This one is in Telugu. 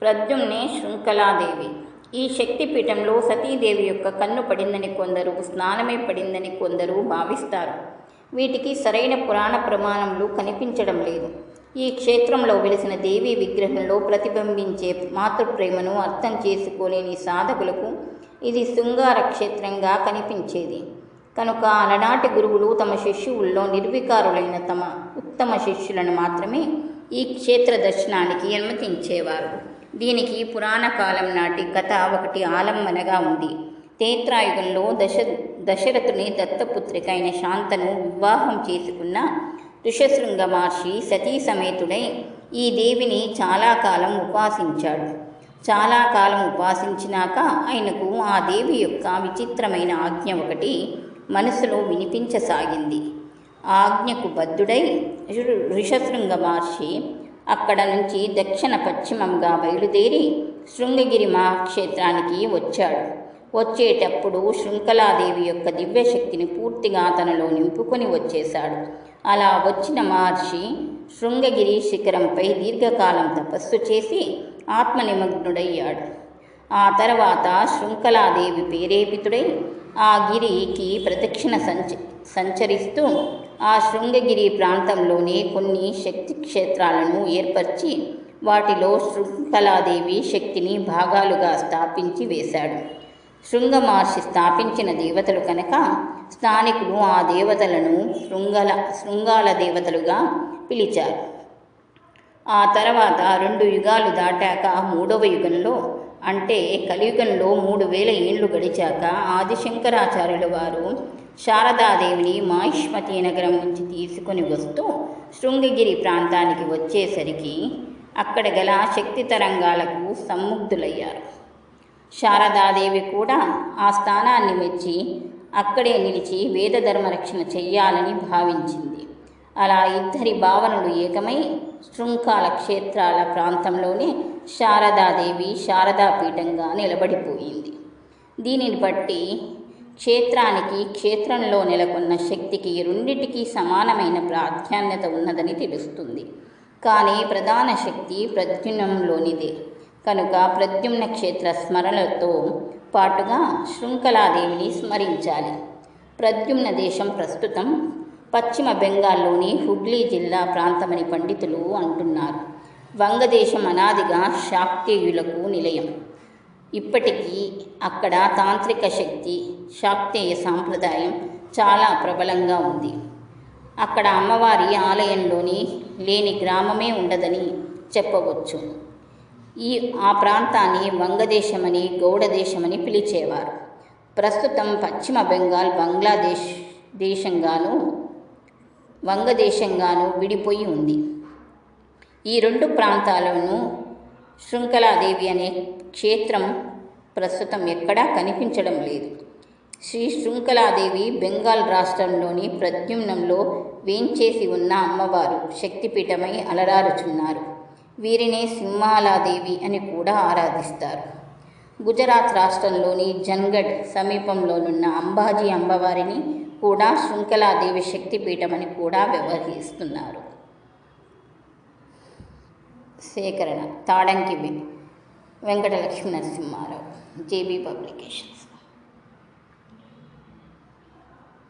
ప్రద్యుమ్నే శృంఖలాదేవి. ఈ శక్తిపీఠంలో సతీదేవి యొక్క కన్ను పడిందని కొందరు, స్నానమే పడిందని కొందరు భావిస్తారు. వీటికి సరైన పురాణ ప్రమాణములు కనిపించడం లేదు. ఈ క్షేత్రంలో వెలిసిన దేవీ విగ్రహంలో ప్రతిబింబించే మాతృప్రేమను అర్థం చేసుకోలేని సాధకులకు ఇది శృంగార క్షేత్రంగా కనిపించేది. కనుక అలనాటి గురువులు తమ శిష్యువుల్లో నిర్వికారులైన తమ ఉత్తమ శిష్యులను మాత్రమే ఈ క్షేత్ర దర్శనానికి అనుమతించేవారు. దీనికి పురాణ కాలం నాటి కథ ఒకటి ఆలంబనగా ఉంది. త్రేతాయుగంలో దశరథుని దత్తపుత్రిక అయిన శాంతను వివాహం చేసుకున్న ఋషశృంగ మహర్షి సతీ సమేతుడై ఈ దేవిని చాలా కాలం ఉపాసించాడు. చాలా కాలం ఉపాసించినాక ఆయనకు ఆ దేవి యొక్క విచిత్రమైన ఆజ్ఞ ఒకటి మనసులో వినిపించసాగింది. ఆ ఆజ్ఞకు బద్ధుడై ఋషశృంగ మహర్షి అక్కడ నుంచి దక్షిణ పశ్చిమంగా బయలుదేరి శృంగగిరి మహాక్షేత్రానికి వచ్చాడు. వచ్చేటప్పుడు శృంఖలాదేవి యొక్క దివ్యశక్తిని పూర్తిగా తనలో నింపుకొని వచ్చేశాడు. అలా వచ్చిన మహర్షి శృంగగిరి శిఖరంపై దీర్ఘకాలం తపస్సు చేసి ఆత్మనిమగ్నుడయ్యాడు. ఆ తర్వాత శృంఖలాదేవి ప్రేరేపితుడై ఆ గిరికి ప్రదక్షిణ సంచరిస్తూ ఆ శృంగగిరి ప్రాంతంలోనే కొన్ని శక్తి క్షేత్రాలను ఏర్పరిచి వాటిలో శృంఖలాదేవి శక్తిని భాగాలుగా స్థాపించి వేశాడు. శృంగ మహర్షి స్థాపించిన దేవతలు కనుక స్థానికులు ఆ దేవతలను శృంగాల దేవతలుగా పిలిచారు. ఆ తర్వాత 2 యుగాలు దాటాక 3వ యుగంలో అంటే కలియుగంలో 3000 ఏళ్ళు గడిచాక ఆదిశంకరాచార్యుల వారు శారదాదేవిని మాహిష్మతి నగరం నుంచి తీసుకొని వస్తూ శృంగగిరి ప్రాంతానికి వచ్చేసరికి అక్కడ గల శక్తి తరంగాలకు సమ్ముగ్ధులయ్యారు. శారదాదేవి కూడా ఆ స్థానాన్ని మెచ్చి అక్కడే నిలిచి వేదధర్మరక్షణ చెయ్యాలని భావించింది. అలా ఇద్దరి భావనలు ఏకమై శృంఖాల క్షేత్రాల ప్రాంతంలోనే శారదాదేవి శారదాపీఠంగా నిలబడిపోయింది. దీనిని బట్టి క్షేత్రానికి, క్షేత్రంలో నెలకొన్న శక్తికి రెండిటికీ సమానమైన ప్రాధాన్యత ఉన్నదని తెలుస్తుంది. కానీ ప్రధాన శక్తి ప్రద్యుమ్నంలోనిదే కనుక ప్రద్యుమ్న క్షేత్ర స్మరణలతో పాటుగా శృంఖలాదేవిని స్మరించాలి. ప్రద్యుమ్న దేశం ప్రస్తుతం పశ్చిమ బెంగాల్లోని హుగ్లీ జిల్లా ప్రాంతమని పండితులు అంటున్నారు. వంగదేశం అనాదిగా శాక్తేయులకు నిలయం. ఇప్పటికీ అక్కడ తాంత్రిక శక్తి, శాక్తేయ సాంప్రదాయం చాలా ప్రబలంగా ఉంది. అక్కడ అమ్మవారి ఆలయంలోని లేని గ్రామమే ఉండదని చెప్పవచ్చు. ఆ ప్రాంతాన్ని వంగదేశమని, గౌడదేశమని పిలిచేవారు. ప్రస్తుతం పశ్చిమ బెంగాల్ బంగ్లాదేశ్ దేశంగాను, వంగదేశంగాను విడిపోయి ఉంది. ఈ 2 ప్రాంతాలను శృంఖలాదేవి అనే క్షేత్రం ప్రస్తుతం ఎక్కడా కనిపించడం లేదు. శ్రీ శృంఖలాదేవి బెంగాల్ రాష్ట్రంలోని ప్రద్యుమ్నంలో వేంచేసి ఉన్న అమ్మవారు శక్తిపీఠమై అలరారుచున్నారు. వీరినే సింహాలాదేవి అని కూడా ఆరాధిస్తారు. గుజరాత్ రాష్ట్రంలోని జన్గఢ్ సమీపంలోనున్న అంబాజీ అమ్మవారిని కూడా శృంఖలాదేవి శక్తిపీఠమని కూడా వ్యవహరిస్తున్నారు. సేకరణ తాడంకి వెంకటలక్ష్మీ నరసింహారావు, జేబీ పబ్లికేషన్స్.